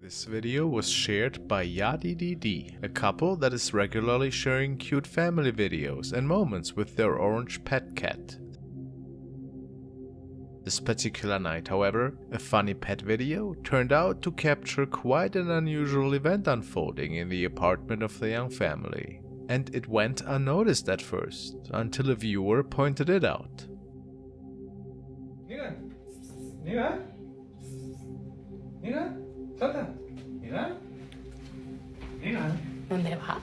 This video was shared by YadiDD, a couple that is regularly sharing cute family videos and moments with their orange pet cat. This particular night, however, a funny pet video turned out to capture quite an unusual event unfolding in the apartment of the young family. And it went unnoticed at first, until a viewer pointed it out. ¿Dónde va?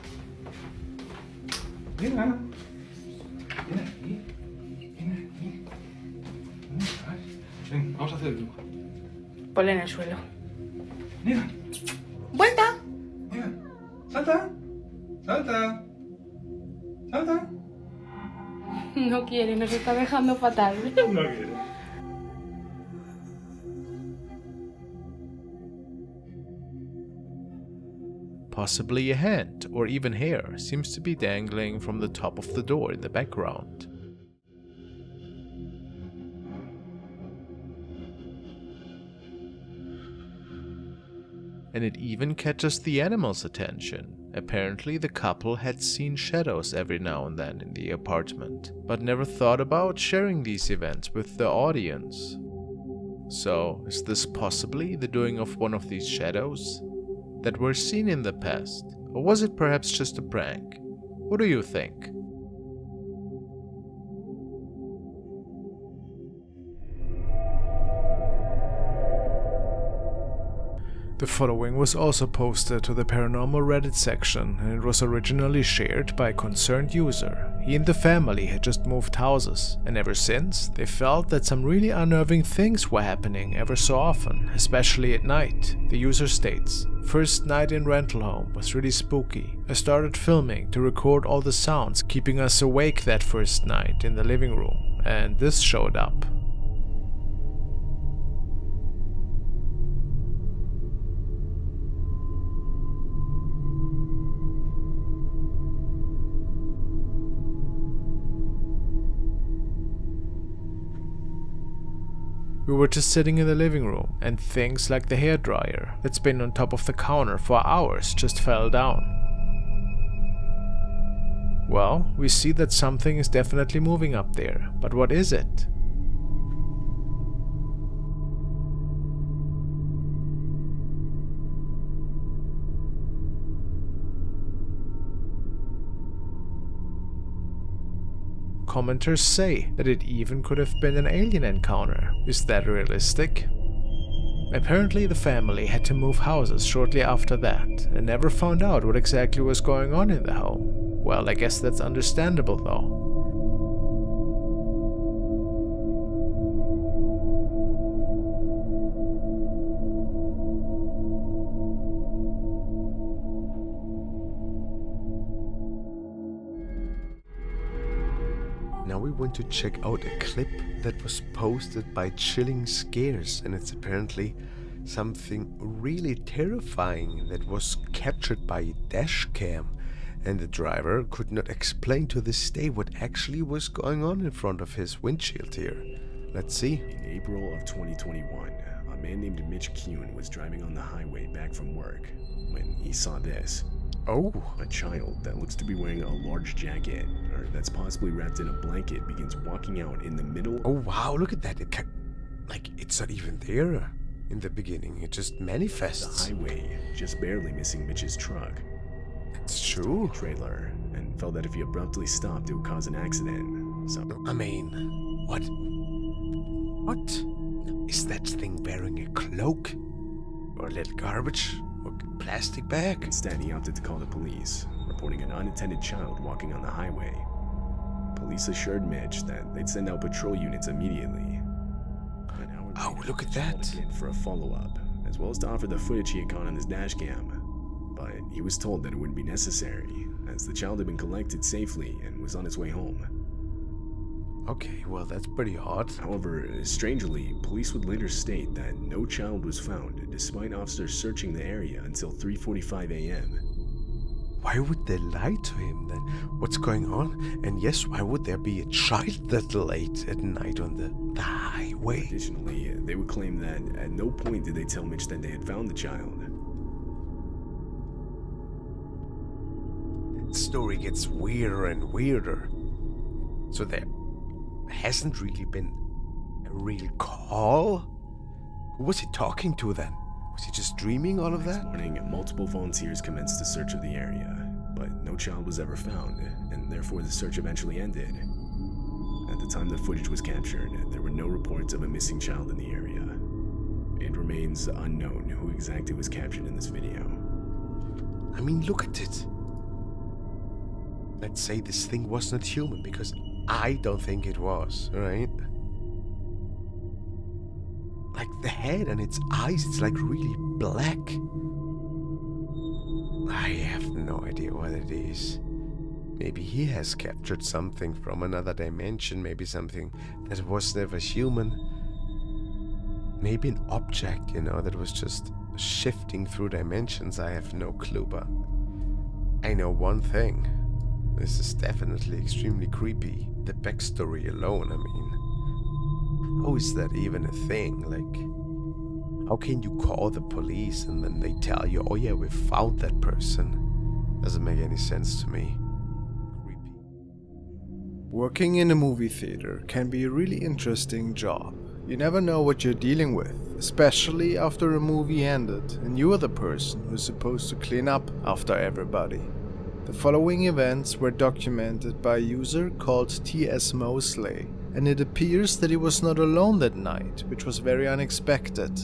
Ven, vamos a hacer el truco. Ponle en el suelo. Mira, ¡Vuelta! mira, salta, salta, salta. No quiere, nos está dejando fatal. No quiere. Possibly a hand or even hair seems to be dangling from the top of the door in the background. And it even catches the animal's attention. Apparently the couple had seen shadows every now and then in the apartment, but never thought about sharing these events with the audience. So, is this possibly the doing of one of these shadows that were seen in the past? Or was it perhaps just a prank? What do you think? The following was also posted to the paranormal Reddit section, and it was originally shared by a concerned user. He and the family had just moved houses, and ever since, they felt that some really unnerving things were happening ever so often, especially at night. The user states, "First night in rental home was really spooky. I started filming to record all the sounds keeping us awake that first night in the living room, and this showed up. We were just sitting in the living room, and things like the hairdryer that's been on top of the counter for hours just fell down. Well, we see that something is definitely moving up there, but what is it? Commenters say that it even could have been an alien encounter. Is that realistic? Apparently the family had to move houses shortly after that and never found out what exactly was going on in the home. Well, I guess that's understandable though. Now we want to check out a clip that was posted by Chilling Scares, and it's apparently something really terrifying that was captured by a dash cam, and the driver could not explain to this day what actually was going on in front of his windshield here. Let's see. In April of 2021, a man named Mitch Kuhn was driving on the highway back from work when he saw this. Oh, A child that looks to be wearing a large jacket, or that's possibly wrapped in a blanket, begins walking out in the middle. oh wow, look at that. It's not even there in the beginning. It just of the manifests. highway, just barely missing Mitch's truck. It's true. Trailer, and felt that if he abruptly stopped, it would cause an accident. So I mean, what? What? Is that thing wearing a cloak? Or a little garbage? Or plastic bag? instead, he opted to call the police, reporting an unattended child walking on the highway. Police assured Mitch that they'd send out patrol units immediately. An hour Oh, later, look at Mitch that. called again for a follow-up, as well as to offer the footage he had caught on his dash cam. But he was told that it wouldn't be necessary, as the child had been collected safely and was on its way home. Okay, well that's pretty odd. However, strangely, police would later state that no child was found, despite officers searching the area until 3:45 a.m. Why would they lie to him then? What's going on? And yes, why would there be a child that late at night on the highway? Additionally, they would claim that at no point did they tell Mitch that they had found the child. the story gets weirder and weirder. So there hasn't really been a real call? Who was he talking to then? Was he just dreaming all of Next that? morning, multiple volunteers commenced a search of the area, but no child was ever found, and therefore the search eventually ended. At the time the footage was captured, there were no reports of a missing child in the area. It remains unknown who exactly was captured in this video. I mean, look at it. Let's say this thing was not human, because I don't think it was, right? Like the head and its eyes, it's like really black. I have no idea what it is. Maybe he has captured something from another dimension, maybe something that was never human. Maybe an object, that was just shifting through dimensions. I have no clue, but I know one thing. This is definitely extremely creepy. The backstory alone, I mean. How is that even a thing? Like, how can you call the police and then they tell you, oh yeah, we found that person? Doesn't make any sense to me. Creepy. Working in a movie theater can be a really interesting job. You never know what you're dealing with, especially after a movie ended and you are the person who's supposed to clean up after everybody. The following events were documented by a user called T.S. Mosley, and it appears that he was not alone that night, which was very unexpected.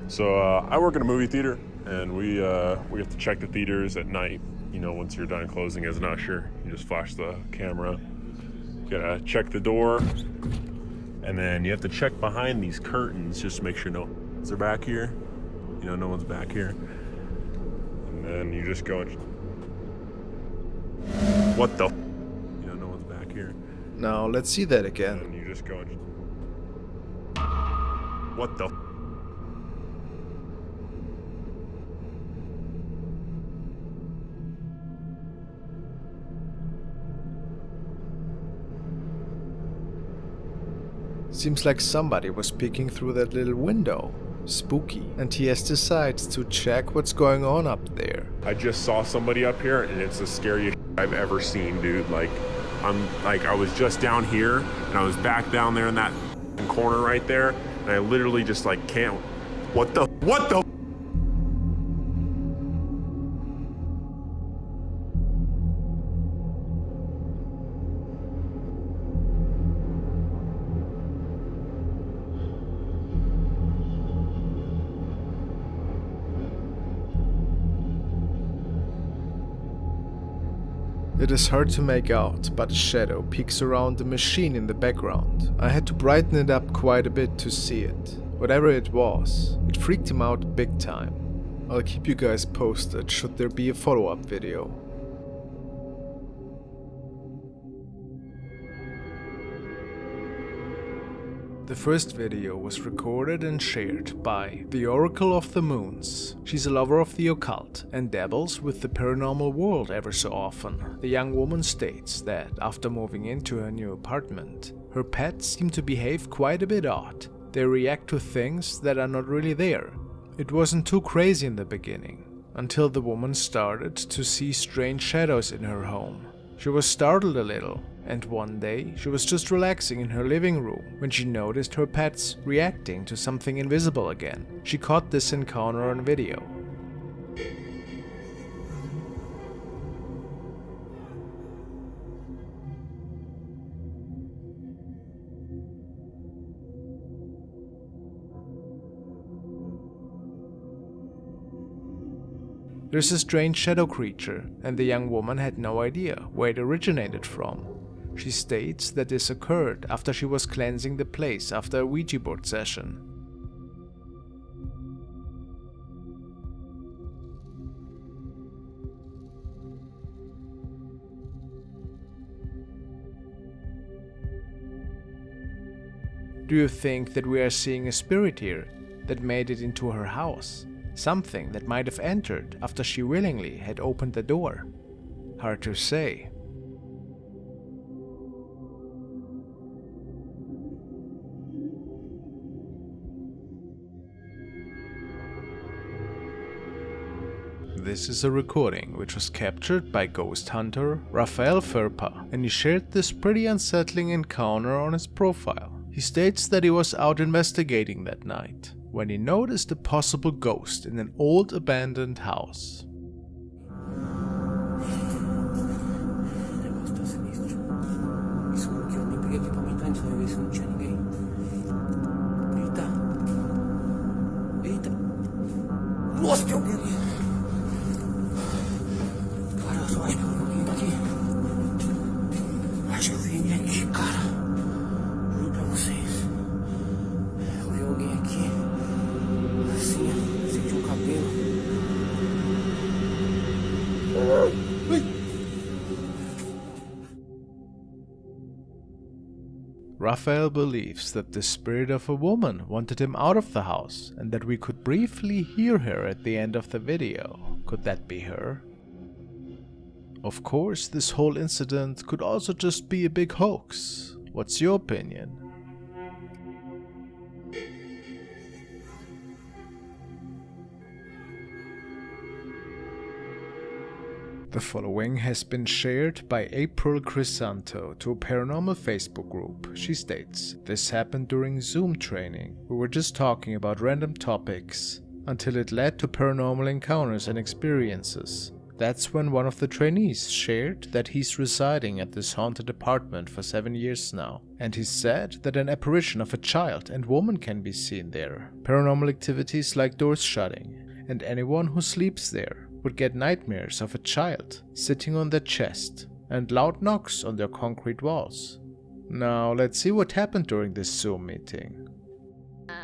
So I work in a movie theater, and we have to check the theaters at night. Once you're done closing as an usher, you just flash the camera. You gotta check the door, and then you have to check behind these curtains just to make sure no one's back here. No one's back here. And then you just go and what the? No one's back here. Now let's see that again. And you just go and what the? Seems like somebody was peeking through that little window. Spooky. And T.S. decides to check what's going on up there. I just saw somebody up here, and it's the scariest I've ever seen, dude. I was just down here, and I was back down there in that corner right there, and I literally just can't. What the? It is hard to make out, but a shadow peeks around the machine in the background. I had to brighten it up quite a bit to see it. Whatever it was, it freaked him out big time. I'll keep you guys posted should there be a follow-up video. The first video was recorded and shared by the Oracle of the Moons. She's a lover of the occult and dabbles with the paranormal world ever so often. The young woman states that after moving into her new apartment, her pets seem to behave quite a bit odd. They react to things that are not really there. It wasn't too crazy in the beginning, until the woman started to see strange shadows in her home. She was startled a little, and one day she was just relaxing in her living room when she noticed her pets reacting to something invisible again. She caught this encounter on video. There's a strange shadow creature, and the young woman had no idea where it originated from. She states that this occurred after she was cleansing the place after a Ouija board session. Do you think that we are seeing a spirit here that made it into her house? Something that might have entered after she willingly had opened the door? Hard to say. This is a recording which was captured by ghost hunter Rafael Ferpa, and he shared this pretty unsettling encounter on his profile. He states that he was out investigating that night when he noticed a possible ghost in an old abandoned house. Nossa, tem alguém ali. Cara, eu só acho que eu vi alguém aqui. Acho que eu vi alguém aqui, cara. Juro pra vocês. Eu vi alguém aqui. Assim, senti um cabelo. Raphael believes that the spirit of a woman wanted him out of the house and that we could briefly hear her at the end of the video. Could that be her? Of course, this whole incident could also just be a big hoax. What's your opinion? The following has been shared by April Crisanto to a paranormal Facebook group. She states, "This happened during Zoom training. We were just talking about random topics until it led to paranormal encounters and experiences. That's when one of the trainees shared that he's residing at this haunted apartment for 7 years now, and he said that an apparition of a child and woman can be seen there. Paranormal activities like doors shutting, and anyone who sleeps there would get nightmares of a child sitting on their chest and loud knocks on their concrete walls." Now, let's see what happened during this Zoom meeting.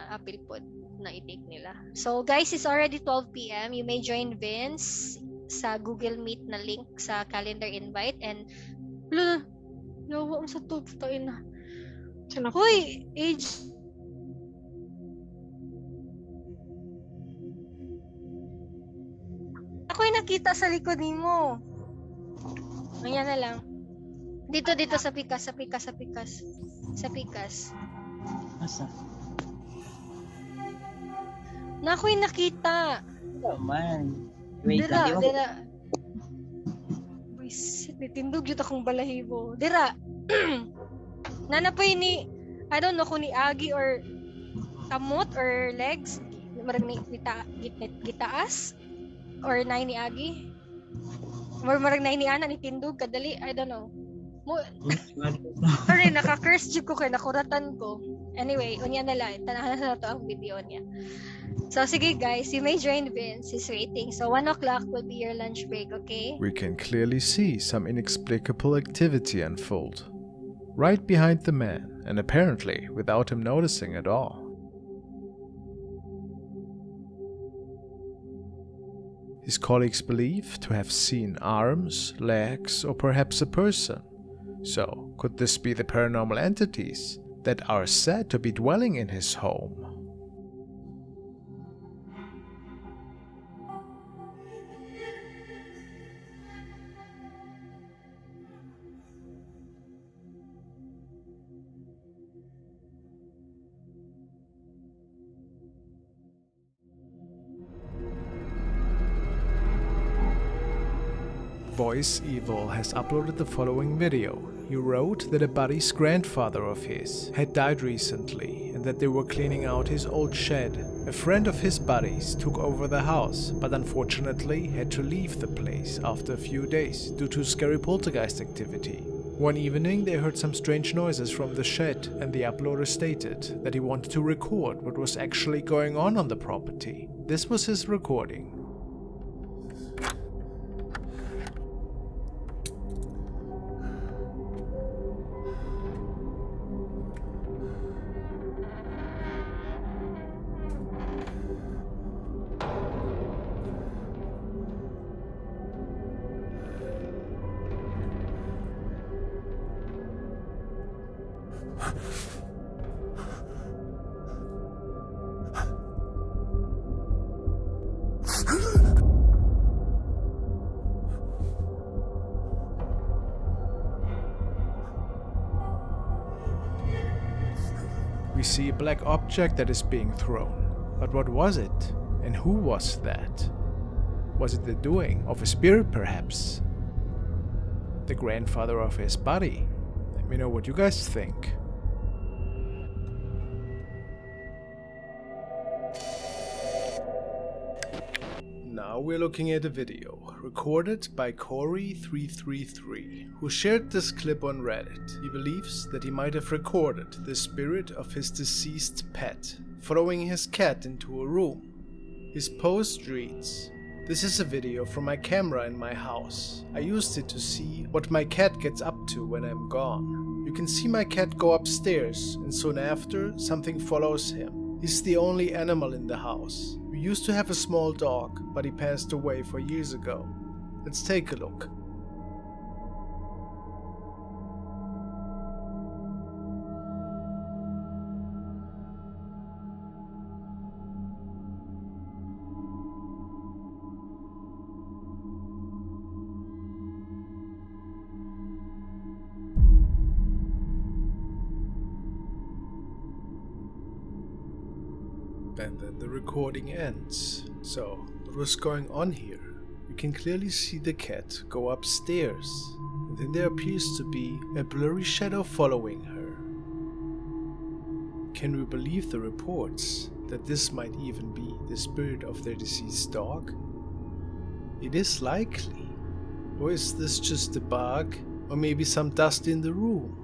Appeal po na i-take nila. So guys, it's already 12 PM. You may join Vince sa Google Meet na link sa calendar invite and yawa sa to tayo na. Hoy, age. Ako'y nakita sa likod mo. Ayan na lang. Dito sa pikas. Asa? Na ako'y nakita. Oh man. Wait lang. Dira. Buisit, nitindog yun akong balahibo. Dira. Nanapoy ni, I don't know kung ni Agi or kamot or legs. Marag ni gitaas. Or nai ni Agi. Marag nai ni Ana ni tindog kadali. I don't know. Sorry, naka-curse jud ko kay nakuratan ko. Anyway, unya na lang. Tanahan na to ang video niya. So, sige guys, you may join Vince. He's waiting. So, 1 o'clock will be your lunch break, okay? We can clearly see some inexplicable activity unfold right behind the man, and apparently without him noticing at all. His colleagues believe to have seen arms, legs, or perhaps a person. So, could this be the paranormal entities that are said to be dwelling in his home? Voice Evil has uploaded the following video. He wrote that a buddy's grandfather of his had died recently and that they were cleaning out his old shed. A friend of his buddy's took over the house, but unfortunately had to leave the place after a few days due to scary poltergeist activity. One evening they heard some strange noises from the shed, and the uploader stated that he wanted to record what was actually going on the property. This was his recording. We see a black object that is being thrown. But what was it? And who was that? Was it the doing of a spirit, perhaps? The grandfather of his body? Let me know what you guys think. Now we're looking at a video recorded by Corey333, who shared this clip on Reddit. He believes that he might have recorded the spirit of his deceased pet following his cat into a room. His post reads, "This is a video from my camera in my house. I used it to see what my cat gets up to when I'm gone. You can see my cat go upstairs, and soon after, something follows him. He's the only animal in the house. We used to have a small dog, but he passed away 4 years ago. Let's take a look." And then the recording ends. So, what was going on here? You can clearly see the cat go upstairs, and then there appears to be a blurry shadow following her. Can we believe the reports that this might even be the spirit of their deceased dog? It is likely. Or is this just a bug? Or maybe some dust in the room?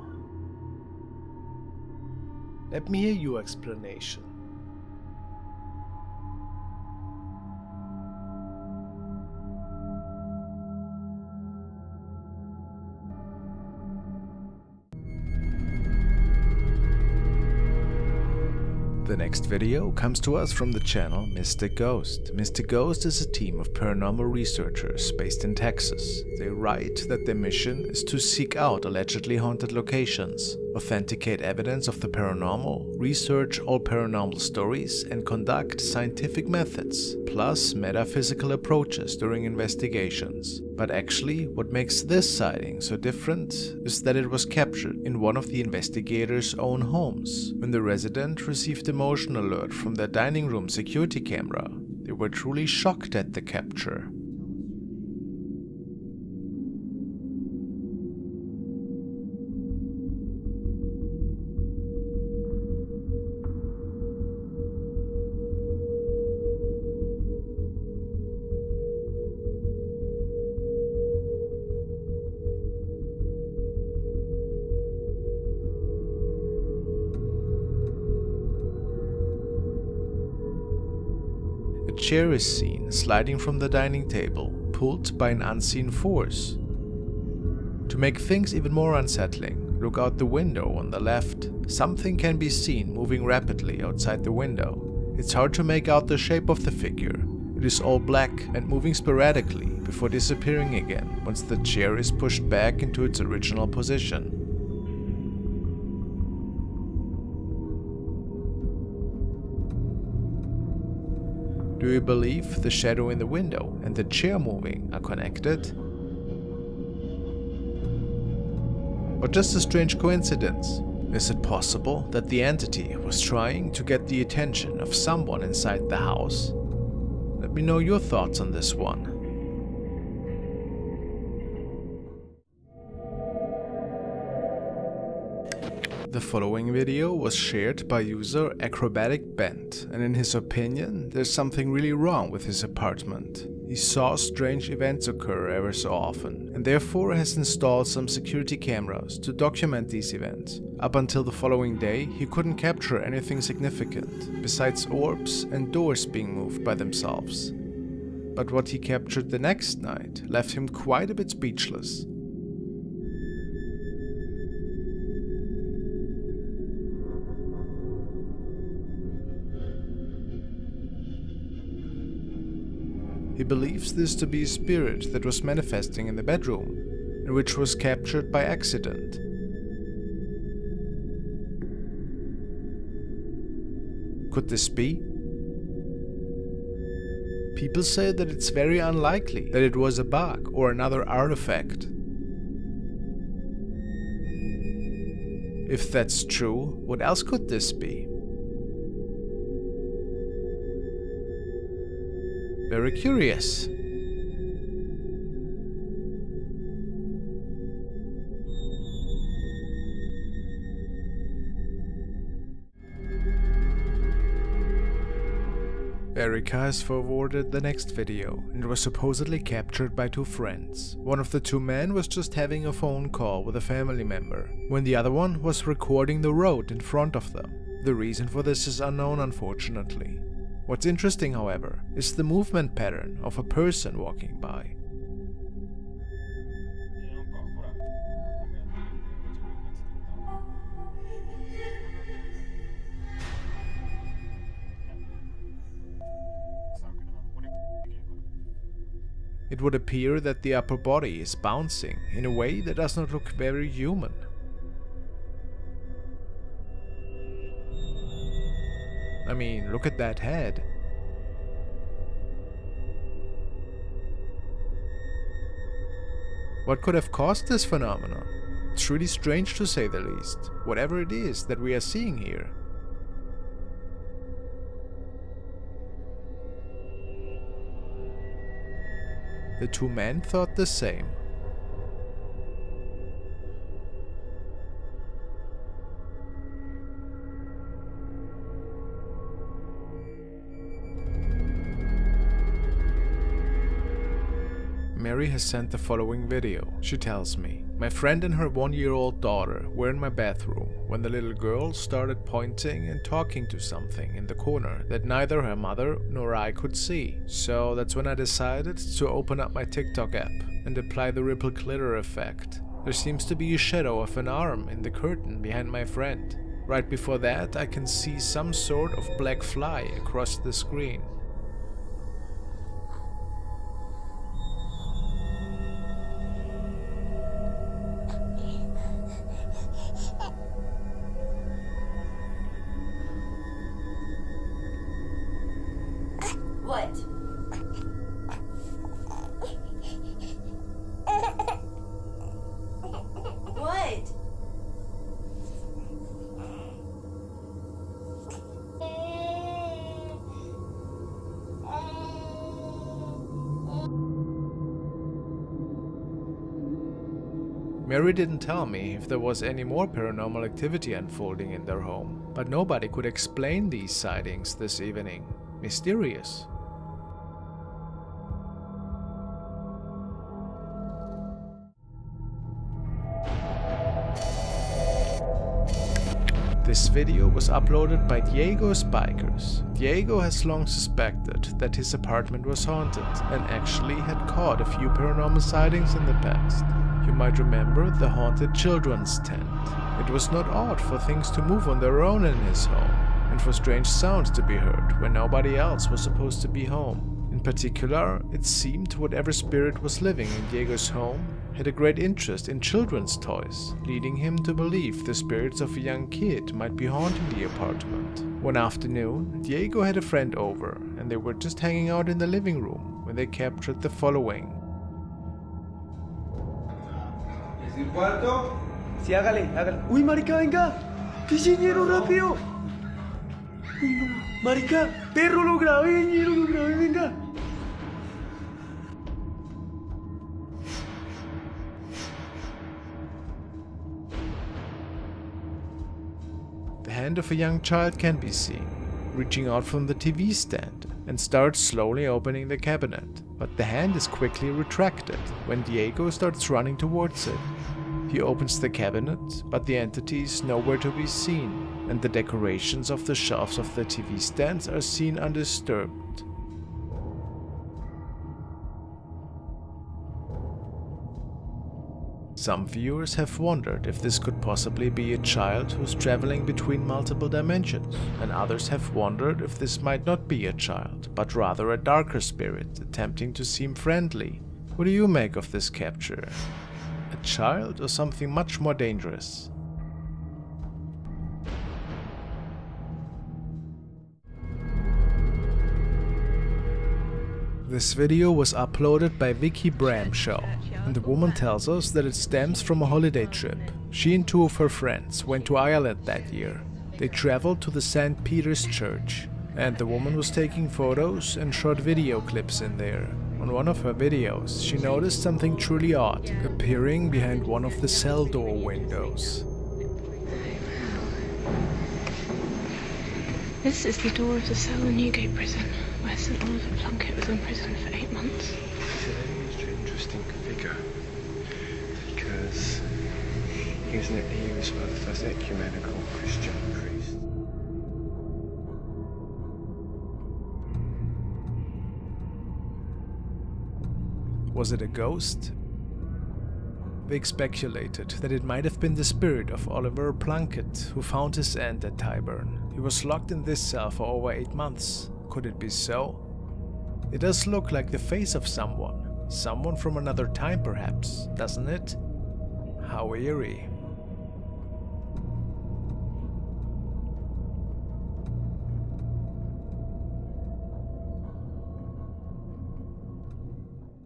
Let me hear your explanation. The next video comes to us from the channel Mystic Ghost. Mystic Ghost is a team of paranormal researchers based in Texas. They write that their mission is to seek out allegedly haunted locations, authenticate evidence of the paranormal, research all paranormal stories, and conduct scientific methods, plus metaphysical approaches during investigations. But actually, what makes this sighting so different is that it was captured in one of the investigators' own homes. When the resident received a motion alert from their dining room security camera, they were truly shocked at the capture. A chair is seen sliding from the dining table, pulled by an unseen force. To make things even more unsettling, look out the window on the left. Something can be seen moving rapidly outside the window. It's hard to make out the shape of the figure. It is all black and moving sporadically before disappearing again once the chair is pushed back into its original position. Do you believe the shadow in the window and the chair moving are connected? Or just a strange coincidence? Is it possible that the entity was trying to get the attention of someone inside the house? Let me know your thoughts on this one. The following video was shared by user Acrobatic Bent, and in his opinion, there's something really wrong with his apartment. He saw strange events occur ever so often, and therefore has installed some security cameras to document these events. Up until the following day, he couldn't capture anything significant, besides orbs and doors being moved by themselves. But what he captured the next night left him quite a bit speechless. He believes this to be a spirit that was manifesting in the bedroom, and which was captured by accident. Could this be? People say that it's very unlikely that it was a bug or another artifact. If that's true, what else could this be? Very curious. America has forwarded the next video, and it was supposedly captured by two friends. One of the two men was just having a phone call with a family member, when the other one was recording the road in front of them. The reason for this is unknown, unfortunately. What's interesting, however, is the movement pattern of a person walking by. It would appear that the upper body is bouncing in a way that does not look very human. I mean, look at that head. What could have caused this phenomenon? It's really strange to say the least, whatever it is that we are seeing here. The two men thought the same. Mary has sent the following video. She tells me, "My friend and her 1-year-old daughter were in my bathroom when the little girl started pointing and talking to something in the corner that neither her mother nor I could see. So that's when I decided to open up my TikTok app and apply the ripple glitter effect. There seems to be a shadow of an arm in the curtain behind my friend. Right before that, I can see some sort of black fly across the screen. What? What? Mary didn't tell me if there was any more paranormal activity unfolding in their home, but nobody could explain these sightings this evening. Mysterious. This video was uploaded by Diego's Bikers. Diego has long suspected that his apartment was haunted and actually had caught a few paranormal sightings in the past. You might remember the haunted children's tent. It was not odd for things to move on their own in his home, and for strange sounds to be heard when nobody else was supposed to be home. In particular, it seemed whatever spirit was living in Diego's home had a great interest in children's toys, leading him to believe the spirits of a young kid might be haunting the apartment. One afternoon, Diego had a friend over, and they were just hanging out in the living room when they captured the following. ¿Es el cuarto? Sí, hágale, hágale. ¡Uy, marica, venga! ¡Pichiñero, rápido! ¡Uy, no! ¡Marica! ¡Perro, lo grabé, ñero, lo grabé, venga! The hand of a young child can be seen, reaching out from the TV stand and starts slowly opening the cabinet, but the hand is quickly retracted when Diego starts running towards it. He opens the cabinet, but the entity is nowhere to be seen, and the decorations of the shelves of the TV stands are seen undisturbed. Some viewers have wondered if this could possibly be a child who's traveling between multiple dimensions, and others have wondered if this might not be a child, but rather a darker spirit attempting to seem friendly. What do you make of this capture? A child or something much more dangerous? This video was uploaded by Vicky Bramshaw, and the woman tells us that it stems from a holiday trip. She and two of her friends went to Ireland that year. They traveled to the St. Peter's Church, and the woman was taking photos and shot video clips in there. On one of her videos, she noticed something truly odd appearing behind one of the cell door windows. This is the door of the cell in Newgate Prison. where St. Oliver Plunkett was in prison for 8 months. He's a very interesting figure because he was one of the first ecumenical Christian priests. Was it a ghost? Vic speculated that it might have been the spirit of Oliver Plunkett who found his end at Tyburn. He was locked in this cell for over 8 months. Could it be so? It does look like the face of someone from another time perhaps, doesn't it? How eerie.